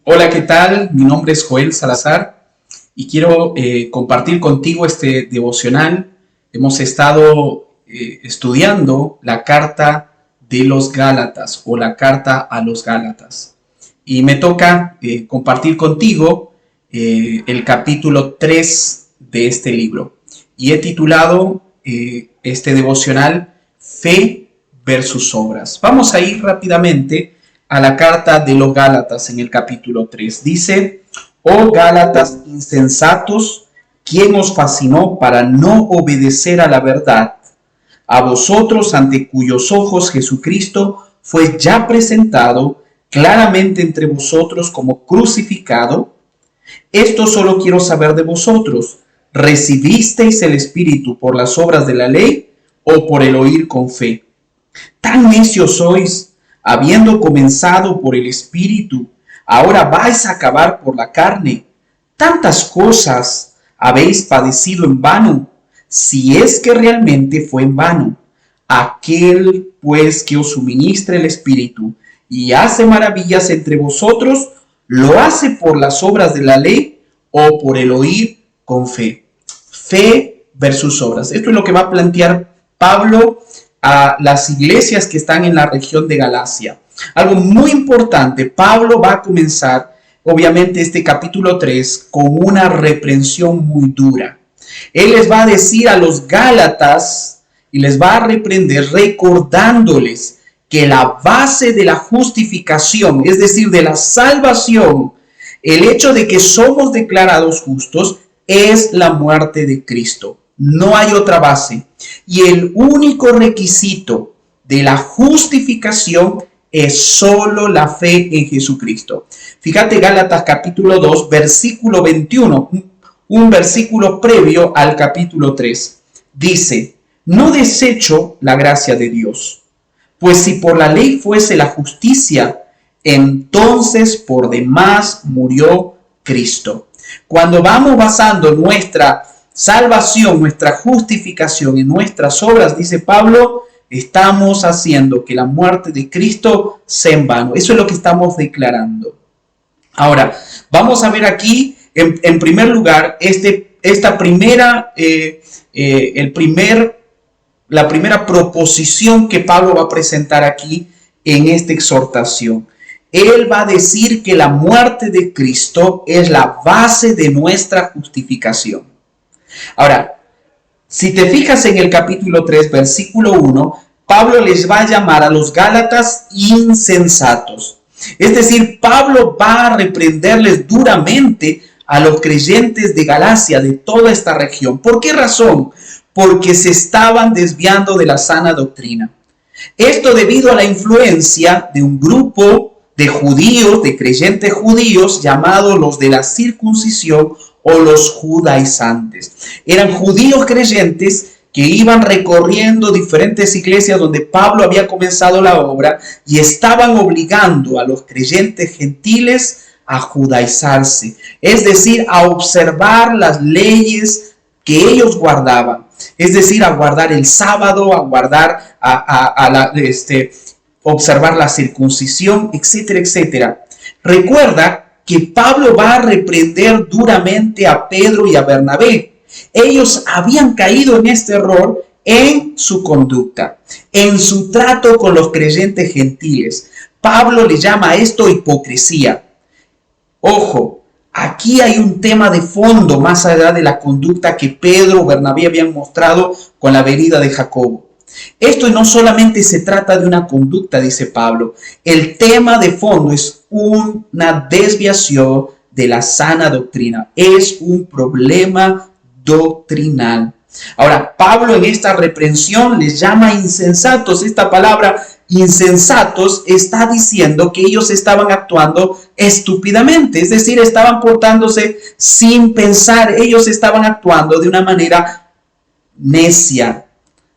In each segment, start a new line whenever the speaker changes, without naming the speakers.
Hola, ¿qué tal? Mi nombre es Joel Salazar y quiero compartir contigo este devocional. Hemos estado estudiando la carta de los Gálatas o la carta a los Gálatas. Y me toca compartir contigo el capítulo 3 de este libro. Y he titulado este devocional Fe versus Obras. Vamos a ir rápidamente a la carta de los Gálatas en el capítulo 3. Dice: oh Gálatas insensatos, ¿quién os fascinó para no obedecer a la verdad? A vosotros, ante cuyos ojos Jesucristo fue ya presentado claramente entre vosotros como crucificado. Esto solo quiero saber de vosotros: ¿recibisteis el Espíritu por las obras de la ley o por el oír con fe? Tan necios sois. Habiendo comenzado por el Espíritu, ahora vais a acabar por la carne. Tantas cosas habéis padecido en vano, si es que realmente fue en vano. Aquel pues que os suministra el Espíritu y hace maravillas entre vosotros, ¿lo hace por las obras de la ley o por el oír con fe? Fe versus obras. Esto es lo que va a plantear Pablo a las iglesias que están en la región de Galacia. Algo muy importante, Pablo va a comenzar, obviamente, este capítulo 3 con una reprensión muy dura. Él les va a decir a los Gálatas y les va a reprender recordándoles que la base de la justificación, es decir, de la salvación, el hecho de que somos declarados justos, es la muerte de Cristo. No hay otra base. Y el único requisito de la justificación es solo la fe en Jesucristo. Fíjate, Gálatas capítulo 2, versículo 21, un versículo previo al capítulo 3. Dice: no desecho la gracia de Dios, pues si por la ley fuese la justicia, entonces por demás murió Cristo. Cuando vamos basando nuestra salvación, nuestra justificación en nuestras obras, dice Pablo, estamos haciendo que la muerte de Cristo sea en vano. Eso es lo que estamos declarando. Ahora, vamos a ver aquí, en primer lugar, la primera proposición que Pablo va a presentar aquí en esta exhortación. Él va a decir que la muerte de Cristo es la base de nuestra justificación. Ahora, si te fijas en el capítulo 3, versículo 1, Pablo les va a llamar a los Gálatas insensatos. Es decir, Pablo va a reprenderles duramente a los creyentes de Galacia, de toda esta región. ¿Por qué razón? Porque se estaban desviando de la sana doctrina. Esto debido a la influencia de un grupo de judíos, de creyentes judíos, llamados los de la circuncisión o los judaizantes. Eran judíos creyentes que iban recorriendo diferentes iglesias donde Pablo había comenzado la obra y estaban obligando a los creyentes gentiles a judaizarse, es decir, a observar las leyes que ellos guardaban, es decir, a guardar el sábado, a guardar, observar la circuncisión, etcétera, etcétera. Recuerda que Pablo va a reprender duramente a Pedro y a Bernabé. Ellos habían caído en este error en su conducta, en su trato con los creyentes gentiles. Pablo le llama a esto hipocresía. Ojo, aquí hay un tema de fondo más allá de la conducta que Pedro o Bernabé habían mostrado con la venida de Jacobo. Esto no solamente se trata de una conducta, dice Pablo. El tema de fondo es una desviación de la sana doctrina. Es un problema doctrinal. Ahora, Pablo en esta reprensión les llama insensatos. Esta palabra insensatos está diciendo que ellos estaban actuando estúpidamente, es decir, estaban portándose sin pensar. Ellos estaban actuando de una manera necia,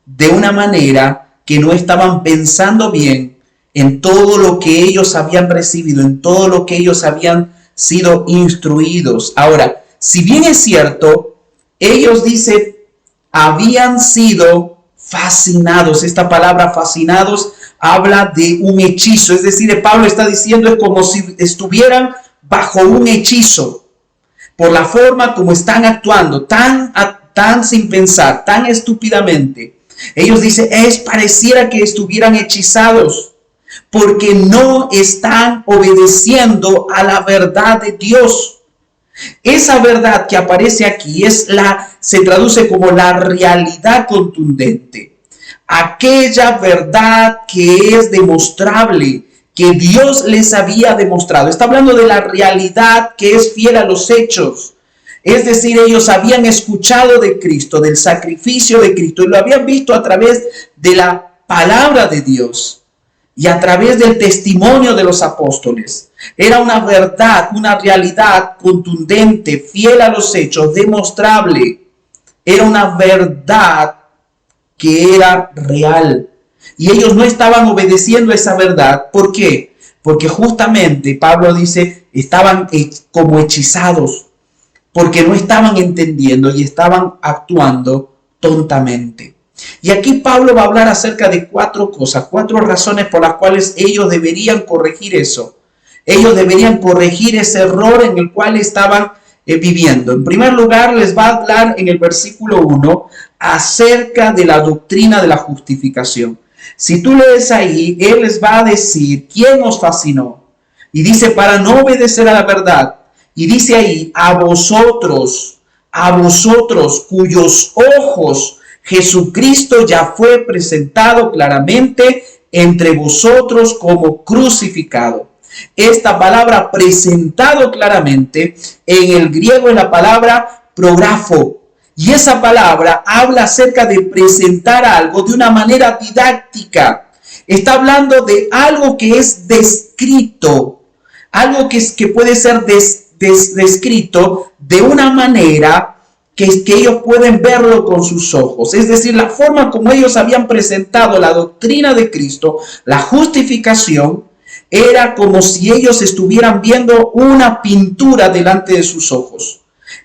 de una manera que no estaban pensando bien en todo lo que ellos habían recibido, en todo lo que ellos habían sido instruidos. Ahora, si bien es cierto, ellos, dice, habían sido fascinados. Esta palabra fascinados habla de un hechizo, es decir, Pablo está diciendo es como si estuvieran bajo un hechizo, por la forma como están actuando, tan sin pensar, tan estúpidamente. Ellos dicen, pareciera que estuvieran hechizados, porque no están obedeciendo a la verdad de Dios. Esa verdad que aparece aquí se traduce como la realidad contundente. Aquella verdad que es demostrable, que Dios les había demostrado. Está hablando de la realidad que es fiel a los hechos. Es decir, ellos habían escuchado de Cristo, del sacrificio de Cristo, y lo habían visto a través de la palabra de Dios y a través del testimonio de los apóstoles. Era una verdad, una realidad contundente, fiel a los hechos, demostrable. Era una verdad que era real. Y ellos no estaban obedeciendo esa verdad. ¿Por qué? Porque justamente Pablo dice, estaban como hechizados, porque no estaban entendiendo y estaban actuando tontamente. Y aquí Pablo va a hablar acerca de 4 cosas, 4 razones por las cuales ellos deberían corregir eso. Ellos deberían corregir ese error en el cual estaban viviendo. En primer lugar, les va a hablar en el versículo 1 acerca de la doctrina de la justificación. Si tú lees ahí, él les va a decir quién os fascinó. Y dice, para no obedecer a la verdad. Y dice ahí, a vosotros cuyos ojos Jesucristo ya fue presentado claramente entre vosotros como crucificado. Esta palabra presentado claramente en el griego es la palabra prografo. Y esa palabra habla acerca de presentar algo de una manera didáctica. Está hablando de algo que es descrito, algo que puede ser descrito de una manera que ellos pueden verlo con sus ojos. Es decir, la forma como ellos habían presentado la doctrina de Cristo, la justificación, era como si ellos estuvieran viendo una pintura delante de sus ojos.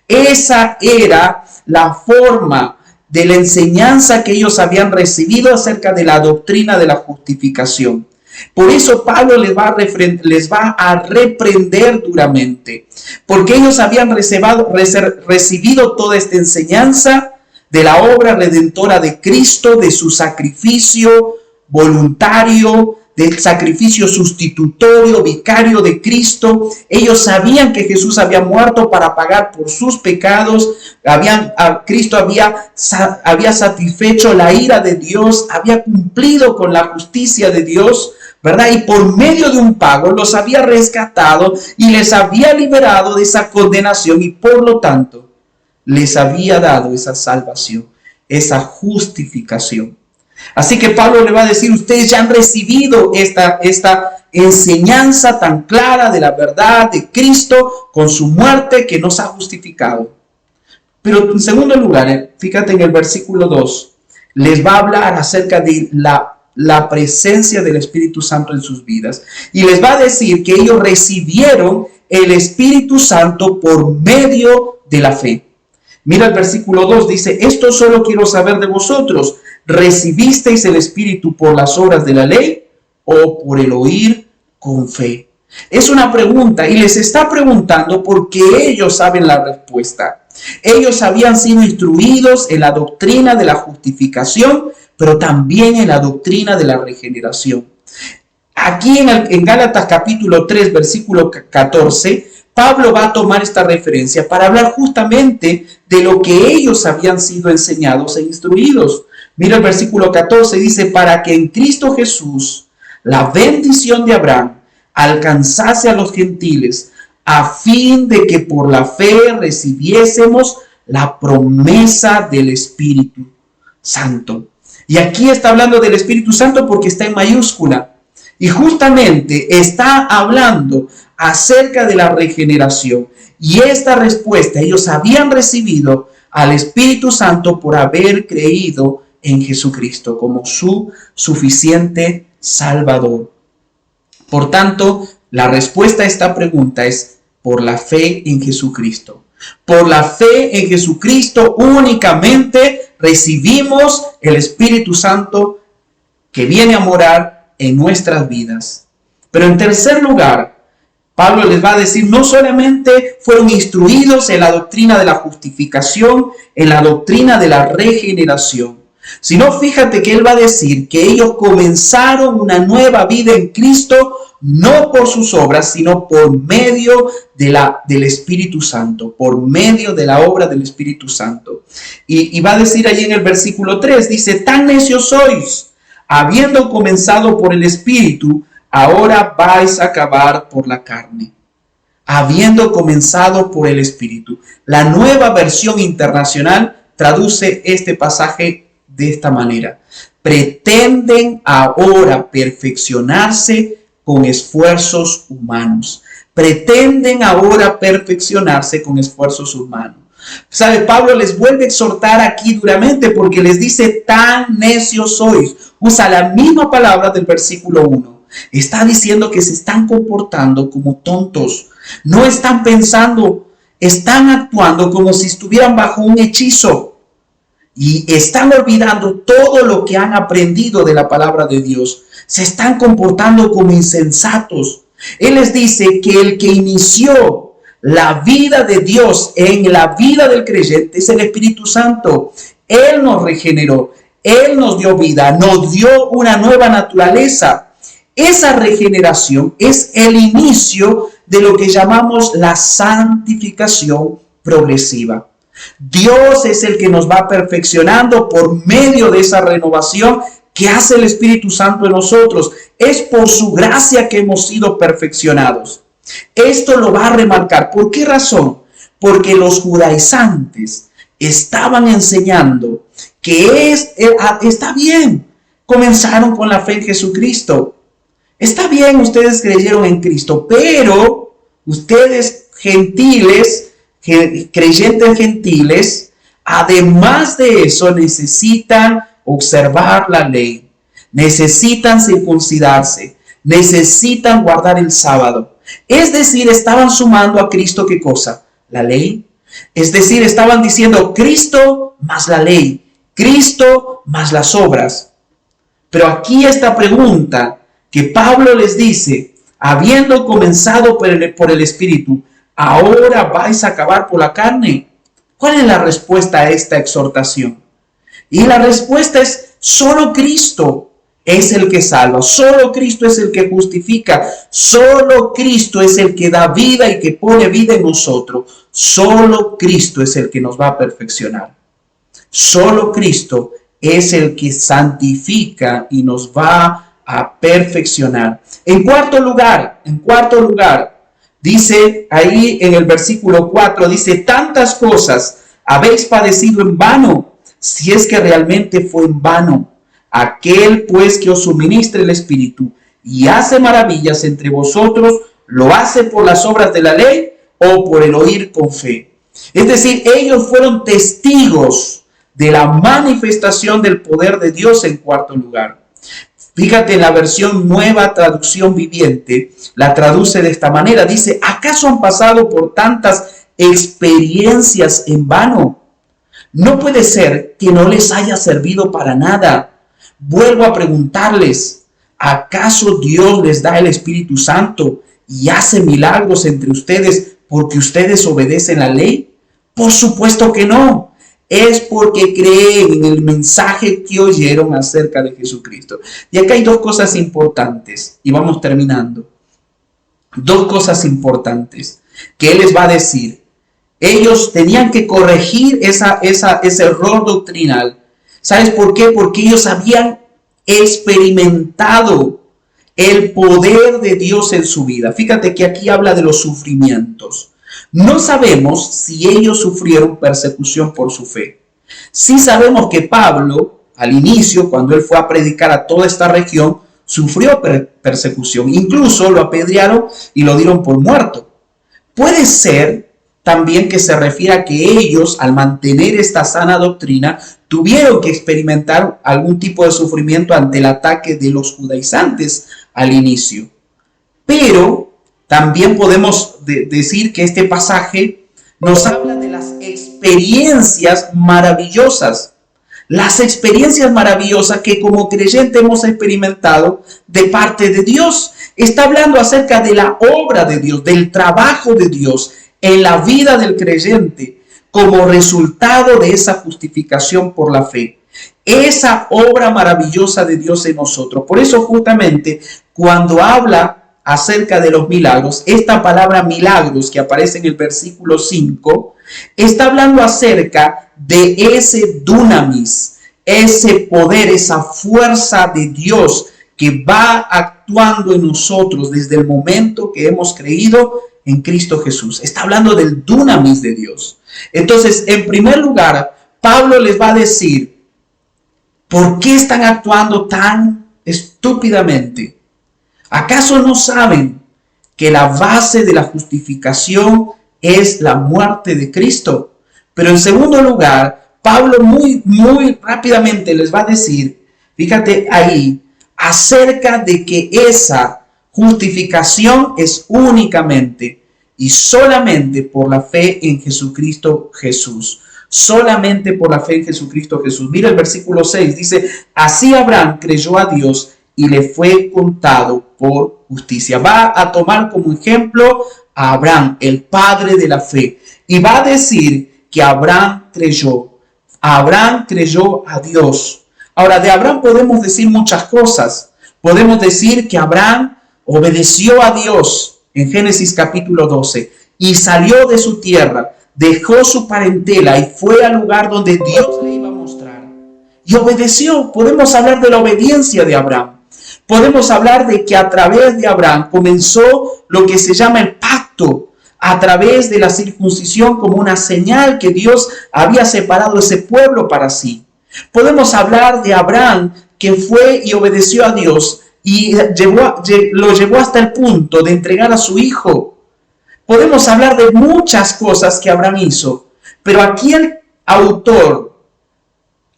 Esa era la forma de la enseñanza que ellos habían recibido acerca de la doctrina de la justificación. Por eso Pablo les va a reprender duramente, porque ellos habían recibido toda esta enseñanza de la obra redentora de Cristo, de su sacrificio voluntario, del sacrificio sustitutorio, vicario de Cristo. Ellos sabían que Jesús había muerto para pagar por sus pecados. Cristo había satisfecho la ira de Dios, había cumplido con la justicia de Dios, ¿verdad? Y por medio de un pago los había rescatado y les había liberado de esa condenación, y por lo tanto les había dado esa salvación, esa justificación. Así que Pablo le va a decir, ustedes ya han recibido esta enseñanza tan clara de la verdad de Cristo con su muerte que nos ha justificado. Pero en segundo lugar, fíjate en el versículo 2, les va a hablar acerca de la presencia del Espíritu Santo en sus vidas. Y les va a decir que ellos recibieron el Espíritu Santo por medio de la fe. Mira el versículo 2, dice, esto solo quiero saber de vosotros. ¿Recibisteis el Espíritu por las obras de la ley o por el oír con fe? Es una pregunta y les está preguntando porque ellos saben la respuesta. Ellos habían sido instruidos en la doctrina de la justificación, pero también en la doctrina de la regeneración. Aquí en Gálatas capítulo 3, versículo 14, Pablo va a tomar esta referencia para hablar justamente de lo que ellos habían sido enseñados e instruidos. Mira el versículo 14, dice, para que en Cristo Jesús la bendición de Abraham alcanzase a los gentiles, a fin de que por la fe recibiésemos la promesa del Espíritu Santo. Y aquí está hablando del Espíritu Santo porque está en mayúscula. Y justamente está hablando acerca de la regeneración. Y esta respuesta, ellos habían recibido al Espíritu Santo por haber creído en Jesucristo como su suficiente Salvador. Por tanto, la respuesta a esta pregunta es por la fe en Jesucristo. Por la fe en Jesucristo únicamente recibimos el Espíritu Santo que viene a morar en nuestras vidas. Pero en tercer lugar, Pablo les va a decir, no solamente fueron instruidos en la doctrina de la justificación, en la doctrina de la regeneración, sino fíjate que él va a decir que ellos comenzaron una nueva vida en Cristo, no por sus obras, sino por medio del Espíritu Santo, por medio de la obra del Espíritu Santo. Y va a decir allí en el versículo 3, dice, tan necios sois, habiendo comenzado por el Espíritu, ahora vais a acabar por la carne. Habiendo comenzado por el Espíritu. La Nueva Versión Internacional traduce este pasaje de esta manera. Pretenden ahora perfeccionarse con esfuerzos humanos. Pretenden ahora perfeccionarse con esfuerzos humanos. ¿Sabe? Pablo les vuelve a exhortar aquí duramente porque les dice, tan necios sois. Usa la misma palabra del versículo 1. Está diciendo que se están comportando como tontos. No están pensando, están actuando como si estuvieran bajo un hechizo. Y están olvidando todo lo que han aprendido de la palabra de Dios. Se están comportando como insensatos. Él les dice que el que inició la vida de Dios en la vida del creyente es el Espíritu Santo. Él nos regeneró, Él nos dio vida, nos dio una nueva naturaleza. Esa regeneración es el inicio de lo que llamamos la santificación progresiva. Dios es el que nos va perfeccionando por medio de esa renovación que hace el Espíritu Santo en nosotros. Es por su gracia que hemos sido perfeccionados. Esto lo va a remarcar. ¿Por qué razón? Porque los judaizantes estaban enseñando que está bien, comenzaron con la fe en Jesucristo. Está bien, ustedes creyeron en Cristo, pero ustedes gentiles, creyentes gentiles, además de eso necesitan observar la ley, necesitan circuncidarse, necesitan guardar el sábado. Es decir, estaban sumando a Cristo, ¿qué cosa? La ley. Es decir, estaban diciendo Cristo más la ley, Cristo más las obras. Pero aquí esta pregunta que Pablo les dice, habiendo comenzado por el Espíritu, ahora vais a acabar por la carne. ¿Cuál es la respuesta a esta exhortación? Y la respuesta es, solo Cristo es el que salva, solo Cristo es el que justifica, solo Cristo es el que da vida y que pone vida en nosotros, solo Cristo es el que nos va a perfeccionar, solo Cristo es el que santifica y nos va a perfeccionar. En cuarto lugar, dice ahí en el versículo 4, dice, tantas cosas habéis padecido en vano, si es que realmente fue en vano. Aquel pues que os suministra el Espíritu y hace maravillas entre vosotros, ¿lo hace por las obras de la ley o por el oír con fe? Es decir, ellos fueron testigos de la manifestación del poder de Dios en cuarto lugar. Fíjate, en la versión Nueva Traducción Viviente, la traduce de esta manera. Dice, ¿acaso han pasado por tantas experiencias en vano? No puede ser que no les haya servido para nada. Vuelvo a preguntarles, ¿acaso Dios les da el Espíritu Santo y hace milagros entre ustedes porque ustedes obedecen la ley? Por supuesto que no. Es porque creen en el mensaje que oyeron acerca de Jesucristo. Y acá hay dos cosas importantes, y vamos terminando. Dos cosas importantes que Él les va a decir. Ellos tenían que corregir ese error doctrinal. ¿Sabes por qué? Porque ellos habían experimentado el poder de Dios en su vida. Fíjate que aquí habla de los sufrimientos. No sabemos si ellos sufrieron persecución por su fe. Sí sabemos que Pablo, al inicio, cuando él fue a predicar a toda esta región, sufrió persecución. Incluso lo apedrearon y lo dieron por muerto. Puede ser también que se refiere a que ellos, al mantener esta sana doctrina, tuvieron que experimentar algún tipo de sufrimiento ante el ataque de los judaizantes al inicio. Pero también podemos decir que este pasaje nos habla de las experiencias maravillosas, las experiencias maravillosas que como creyente hemos experimentado de parte de Dios. Está hablando acerca de la obra de Dios, del trabajo de Dios en la vida del creyente como resultado de esa justificación por la fe. Esa obra maravillosa de Dios en nosotros. Por eso justamente cuando habla acerca de los milagros, esta palabra milagros que aparece en el versículo 5, está hablando acerca de ese dunamis, ese poder, esa fuerza de Dios que va actuando en nosotros desde el momento que hemos creído en Cristo Jesús. Está hablando del dunamis de Dios. Entonces, en primer lugar, Pablo les va a decir, ¿por qué están actuando tan estúpidamente? ¿Acaso no saben que la base de la justificación es la muerte de Cristo? Pero en segundo lugar, Pablo muy rápidamente les va a decir, fíjate ahí, acerca de que esa justificación es únicamente y solamente por la fe en Jesucristo Jesús. Solamente por la fe en Jesucristo Jesús. Mira el versículo 6, dice, así Abraham creyó a Dios y le fue contado por justicia. Va a tomar como ejemplo a Abraham, el padre de la fe, y va a decir que Abraham creyó a Dios. Ahora, de Abraham podemos decir muchas cosas. Podemos decir que Abraham obedeció a Dios en Génesis capítulo 12 y salió de su tierra, dejó su parentela y fue al lugar donde Dios le iba a mostrar. Y obedeció. Podemos hablar de la obediencia de Abraham. Podemos hablar de que a través de Abraham comenzó lo que se llama el pacto, a través de la circuncisión como una señal que Dios había separado ese pueblo para sí. Podemos hablar de Abraham que fue y obedeció a Dios y lo llevó hasta el punto de entregar a su hijo. Podemos hablar de muchas cosas que Abraham hizo, pero aquí el autor,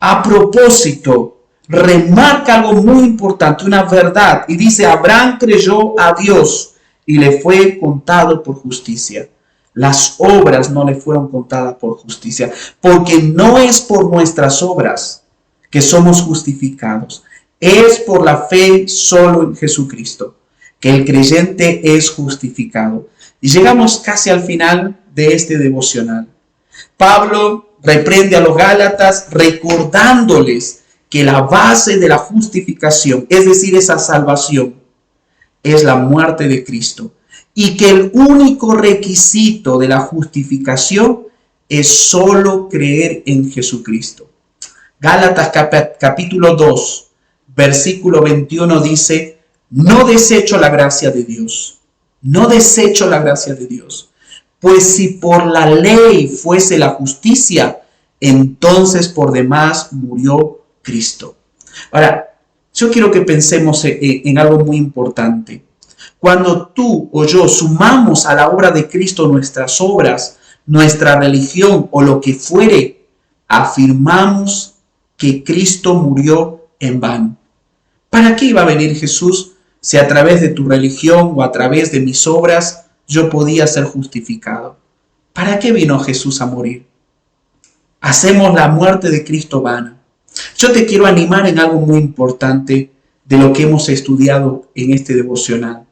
a propósito, remarca algo muy importante, una verdad, y dice, Abraham creyó a Dios y le fue contado por justicia. Las obras no le fueron contadas por justicia, porque no es por nuestras obras que somos justificados, es por la fe solo en Jesucristo, que el creyente es justificado. Y llegamos casi al final de este devocional. Pablo reprende a los Gálatas recordándoles que la base de la justificación, es decir, esa salvación, es la muerte de Cristo. Y que el único requisito de la justificación es solo creer en Jesucristo. Gálatas capítulo 2, versículo 21 dice, no desecho la gracia de Dios. No desecho la gracia de Dios. Pues si por la ley fuese la justicia, entonces por demás murió Cristo. Ahora, yo quiero que pensemos en algo muy importante. Cuando tú o yo sumamos a la obra de Cristo nuestras obras, nuestra religión o lo que fuere, afirmamos que Cristo murió en vano. ¿Para qué iba a venir Jesús si a través de tu religión o a través de mis obras yo podía ser justificado? ¿Para qué vino Jesús a morir? Hacemos la muerte de Cristo vana. Yo te quiero animar en algo muy importante de lo que hemos estudiado en este devocional.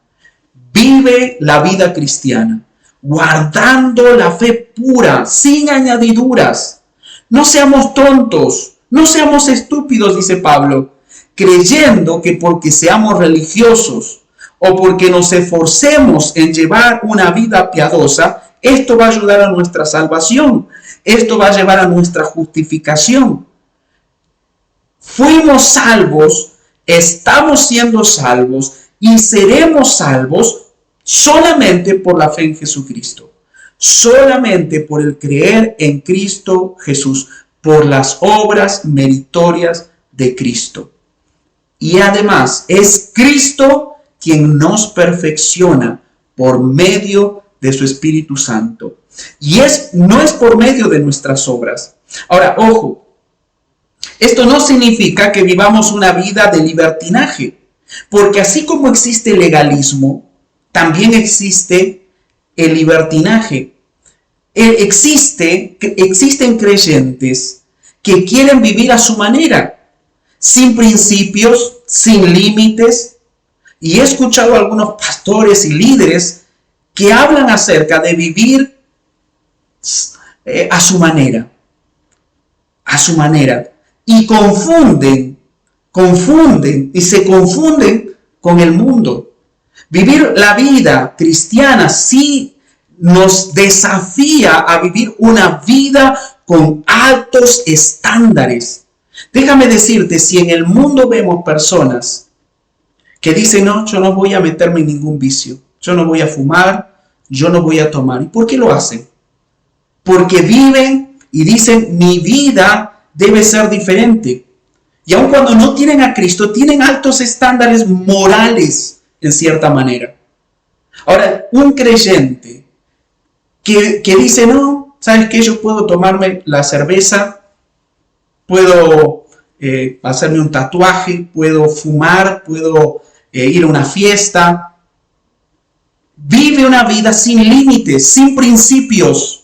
Vive la vida cristiana, guardando la fe pura, sin añadiduras. No seamos tontos, no seamos estúpidos, dice Pablo, creyendo que porque seamos religiosos o porque nos esforcemos en llevar una vida piadosa, esto va a ayudar a nuestra salvación, esto va a llevar a nuestra justificación. Fuimos salvos, estamos siendo salvos y seremos salvos solamente por la fe en Jesucristo, solamente por el creer en Cristo Jesús, por las obras meritorias de Cristo. Y además es Cristo quien nos perfecciona por medio de su Espíritu Santo. Y no es por medio de nuestras obras. Ahora, ojo, esto no significa que vivamos una vida de libertinaje, porque así como existe el legalismo, también existe el libertinaje. Existen creyentes que quieren vivir a su manera, sin principios, sin límites. Y he escuchado a algunos pastores y líderes que hablan acerca de vivir a su manera, y confunden y se confunden con el mundo. Vivir la vida cristiana sí nos desafía a vivir una vida con altos estándares. Déjame decirte, si en el mundo vemos personas que dicen, no, yo no voy a meterme en ningún vicio, yo no voy a fumar, yo no voy a tomar. ¿Y por qué lo hacen? Porque viven y dicen, mi vida debe ser diferente. Y aun cuando no tienen a Cristo, tienen altos estándares morales, en cierta manera. Ahora, un creyente que dice, no, ¿sabes qué? Yo puedo tomarme la cerveza, puedo hacerme un tatuaje, puedo fumar, puedo ir a una fiesta. Vive una vida sin límites, sin principios.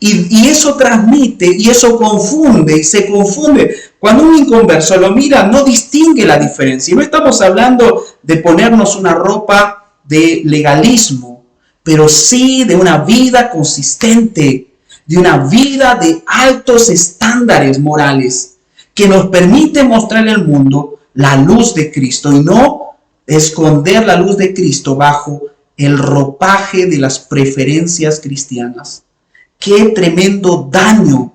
Y eso transmite y eso confunde y se confunde. Cuando un inconverso lo mira, no distingue la diferencia. Y no estamos hablando de ponernos una ropa de legalismo, pero sí de una vida consistente, de una vida de altos estándares morales, que nos permite mostrar al mundo la luz de Cristo y no esconder la luz de Cristo bajo el ropaje de las preferencias cristianas. Qué tremendo daño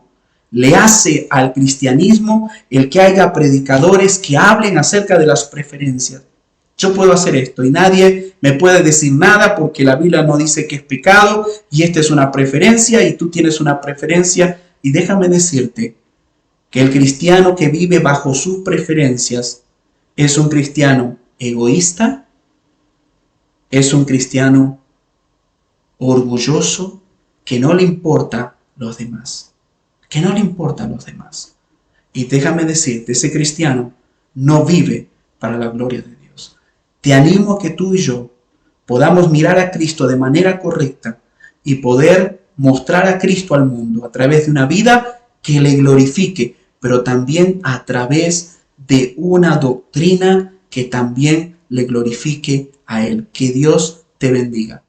le hace al cristianismo el que haya predicadores que hablen acerca de las preferencias. Yo puedo hacer esto y nadie me puede decir nada porque la Biblia no dice que es pecado y esta es una preferencia y tú tienes una preferencia. Y déjame decirte que el cristiano que vive bajo sus preferencias es un cristiano egoísta, es un cristiano orgulloso, que no le importa los demás, Y déjame decirte, ese cristiano no vive para la gloria de Dios. Te animo a que tú y yo podamos mirar a Cristo de manera correcta y poder mostrar a Cristo al mundo a través de una vida que le glorifique, pero también a través de una doctrina que también le glorifique a Él. Que Dios te bendiga.